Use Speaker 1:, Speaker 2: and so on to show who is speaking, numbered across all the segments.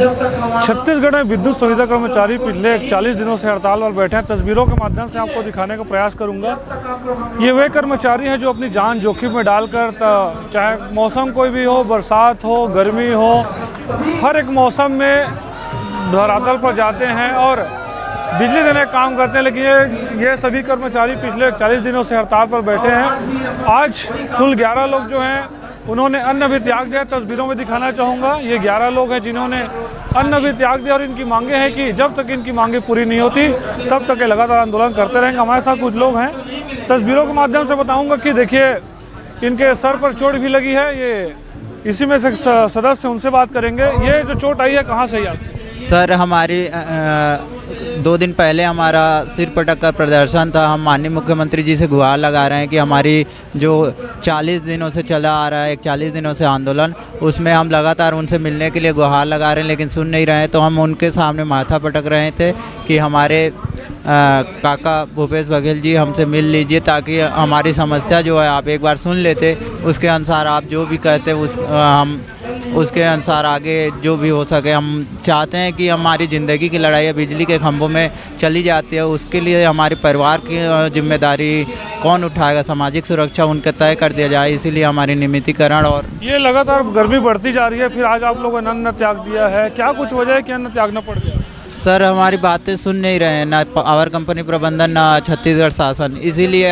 Speaker 1: छत्तीसगढ़ में विद्युत संविदा कर्मचारी पिछले 41 दिनों से हड़ताल पर बैठे हैं। तस्वीरों के माध्यम से आपको दिखाने का प्रयास करूंगा। ये वे कर्मचारी हैं जो अपनी जान जोखिम में डालकर, चाहे मौसम कोई भी हो, बरसात हो, गर्मी हो, हर एक मौसम में धरातल पर जाते हैं और बिजली देने का काम करते हैं। लेकिन ये सभी कर्मचारी पिछले 40 दिनों से हड़ताल पर बैठे हैं। आज कुल 11 लोग जो हैं उन्होंने अन्न भी त्याग दिया। तस्वीरों में दिखाना चाहूँगा, ये 11 लोग हैं जिन्होंने अन्न भी त्याग दिया और इनकी मांगे हैं कि जब तक इनकी मांगे पूरी नहीं होती तब तक ये लगातार आंदोलन करते रहेंगे। हमारे साथ कुछ लोग हैं, तस्वीरों के माध्यम से बताऊँगा कि देखिए इनके सर पर चोट भी लगी है। ये इसी में से सदस्य, उनसे बात करेंगे। ये जो चोट आई है कहाँ से आई आपको?
Speaker 2: सर, हमारी 2 दिन पहले हमारा सिर पटक का प्रदर्शन था। हम माननीय मुख्यमंत्री जी से गुहार लगा रहे हैं कि हमारी जो 40 दिनों से चला आ रहा है, 40 दिनों से आंदोलन, उसमें हम लगातार उनसे मिलने के लिए गुहार लगा रहे हैं, लेकिन सुन नहीं रहे। तो हम उनके सामने माथा पटक रहे थे कि हमारे काका भूपेश बघेल जी हमसे मिल लीजिए, ताकि हमारी समस्या जो है आप एक बार सुन लेते, उसके अनुसार आप जो भी कहते हम उसके अनुसार आगे जो भी हो सके। हम चाहते हैं कि हमारी ज़िंदगी की लड़ाई बिजली के खंभों में चली जाती है, उसके लिए हमारे परिवार की जिम्मेदारी कौन उठाएगा, सामाजिक सुरक्षा उनका तय कर दिया जाए। इसीलिए हमारी नियमितीकरण। और ये
Speaker 1: लगातार गर्मी बढ़ती जा रही है, फिर आज आप लोगों ने अन्न त्याग दिया है, क्या कुछ वजह है कि अन्न त्यागना पड़ गया?
Speaker 2: सर, हमारी बातें सुन नहीं रहे हैं, ना पावर कंपनी प्रबंधन, ना छत्तीसगढ़ शासन। इसीलिए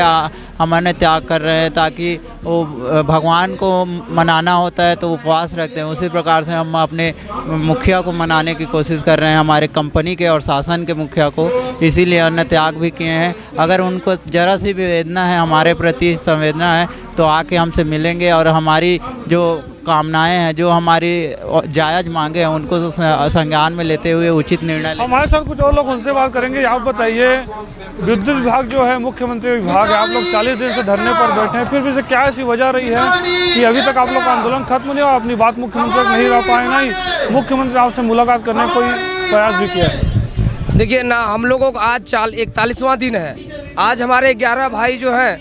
Speaker 2: हम अन्न त्याग कर रहे हैं, ताकि वो भगवान को मनाना होता है तो उपवास रखते हैं। उसी प्रकार से हम अपने मुखिया को मनाने की कोशिश कर रहे हैं, हमारे कंपनी के और शासन के मुखिया को। इसीलिए अन्न त्याग भी किए हैं। अगर उनको ज़रा सी भी वेदना है, हमारे प्रति संवेदना है, तो आके हमसे मिलेंगे और हमारी जो कामनाएं हैं, जो हमारी जायज़ मांगे हैं, उनको संज्ञान में लेते हुए उचित निर्णय लें।
Speaker 1: हमारे साथ कुछ और लोग, उनसे बात करेंगे। आप बताइए, विद्युत विभाग जो है मुख्यमंत्री विभाग है, आप लोग 40 दिन से धरने पर बैठे हैं, फिर भी से क्या ऐसी वजह रही है कि अभी तक आप लोग का आंदोलन खत्म नहीं हुआ? अपनी बात मुख्यमंत्री तक नहीं रह पाए, ना ही मुख्यमंत्री आपसे मुलाकात करने का कोई प्रयास भी किया है?
Speaker 3: देखिए ना, हम लोगों का आज 41वां दिन है। आज हमारे 11 भाई जो हैं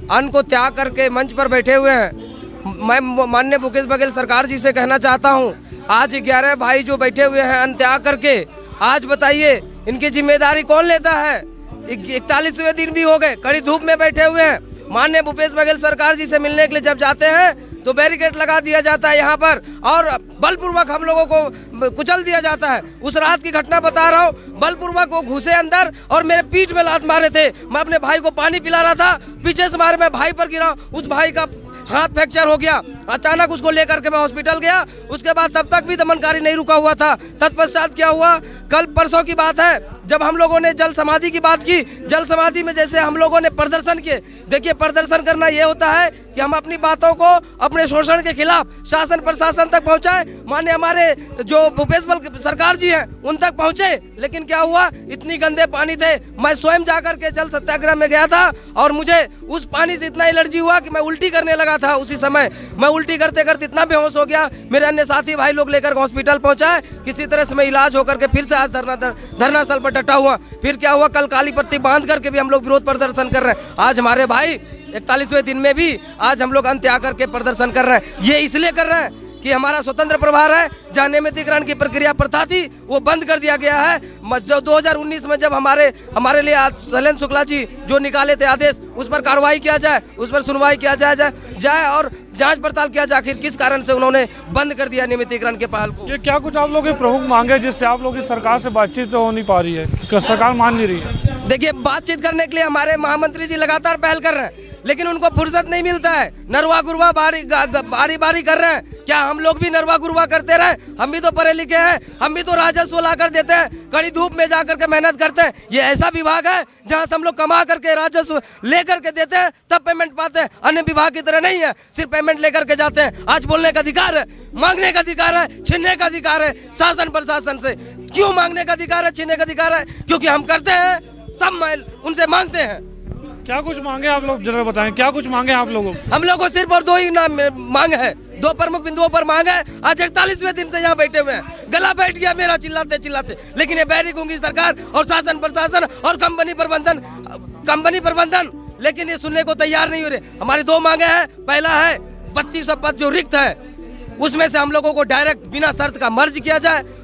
Speaker 3: अन्न को त्याग करके मंच पर बैठे हुए हैं। मैं माननीय भूपेश बघेल सरकार जी से कहना चाहता हूं, आज 11 भाई जो बैठे हुए हैं अन्न त्याग करके, आज बताइए इनकी जिम्मेदारी कौन लेता है? 41वें दिन भी हो गए, कड़ी धूप में बैठे हुए हैं। माननीय भूपेश बघेल सरकार जी से मिलने के लिए जब जाते हैं तो बैरिकेड लगा दिया जाता है यहाँ पर और बलपूर्वक हम लोगों को कुचल दिया जाता है। उस रात की घटना बता रहा हूँ, बलपूर्वक वो घुसे अंदर और मेरे पीठ में लात मारे थे। मैं अपने भाई को पानी पिला रहा था, पीछे से मारे मैं भाई पर गिरा, उस भाई का हाथ फ्रैक्चर हो गया। अचानक उसको लेकर के मैं हॉस्पिटल गया। उसके बाद तब तक भी दमनकारी नहीं रुका हुआ था। तत्पश्चात क्या हुआ, कल परसों की बात है, जब हम लोगों ने जल समाधि की बात की, जल समाधि में जैसे हम लोगों ने प्रदर्शन किए। देखिए, प्रदर्शन करना ये होता है कि हम अपनी बातों को अपने शोषण के खिलाफ शासन प्रशासन तक पहुंचाए। माने हमारे जो भूपेश बघेल सरकार जी हैं उन तक पहुंचे। लेकिन क्या हुआ, इतनी गंदे पानी थे। मैं स्वयं जाकर के जल सत्याग्रह में गया था और मुझे उस पानी से इतना एलर्जी हुआ कि मैं उल्टी करने लगा था। उसी समय मैं उल्टी करते करते इतना बेहोश हो गया। मेरे अन्य साथी भाई लोग लेकर हॉस्पिटल पहुंचाए। किसी तरह से मैं इलाज होकर के फिर से आज धरना स्थल पर डटा हुआ। फिर क्या हुआ, कल काली पत्ती बांध करके भी हम लोग विरोध प्रदर्शन कर रहे हैं। आज हमारे भाई 41वें दिन में भी आज हम लोग अन्न त्याग करके प्रदर्शन कर रहे हैं। ये इसलिए कर रहे हैं कि हमारा स्वतंत्र प्रभार है, जहाँ नियमितीकरण की प्रक्रिया प्रथा थी वो बंद कर दिया गया है। जो 2019 में जब हमारे लिए शैलेंद्र शुक्ला जी जो निकाले थे आदेश, उस पर कार्रवाई किया जाए, उस पर सुनवाई किया जाए और जांच पड़ताल किया जाए आखिर किस कारण से उन्होंने बंद कर दिया नियमितीकरण के पहल को।
Speaker 1: ये क्या कुछ आप लोग की प्रमुख मांग है जिससे आप लोग की सरकार से बातचीत तो हो नहीं पा रही है, सरकार मान नहीं रही है?
Speaker 3: देखिए, बातचीत करने के लिए हमारे महामंत्री जी लगातार पहल कर रहे हैं, लेकिन उनको फुर्सत नहीं मिलता है। नरवा गुरवा बारी कर रहे हैं। क्या हम लोग भी नरवा गुरवा करते रहे? हम भी तो पढ़े लिखे हैं, हम भी तो राजस्व ला कर देते हैं, कड़ी धूप में जाकर के मेहनत करते हैं। ये ऐसा विभाग है जहां से हम लोग कमा करके राजस्व लेकर के देते हैं, तब पेमेंट पाते हैं। अन्य विभाग की तरह नहीं है, सिर्फ पेमेंट लेकर के जाते हैं। आज बोलने का अधिकार है, मांगने का अधिकार है, छीनने का अधिकार है शासन प्रशासन से। क्यों मांगने का अधिकार है, छीनने का अधिकार है? क्योंकि हम करते हैं तब उनसे मांगते हैं।
Speaker 1: क्या कुछ मांगे आप लोग, जरा बताएं, क्या कुछ मांगे आप लोगों?
Speaker 3: हम लोग को सिर्फ और 2 ही मांग है, 2 प्रमुख बिंदुओं पर मांग है। आज 41वें दिन से यहाँ बैठे हुए हैं, गला बैठ गया मेरा चिल्लाते चिल्लाते। लेकिन ये बैरी गूंगी सरकार और शासन प्रशासन और कंपनी प्रबंधन लेकिन ये सुनने को तैयार नहीं हो रहे। हमारी 2 मांगे हैं। पहला है 3200 पद जो रिक्त है, उसमें से हम लोगों को डायरेक्ट बिना शर्त का मर्ज किया जाए।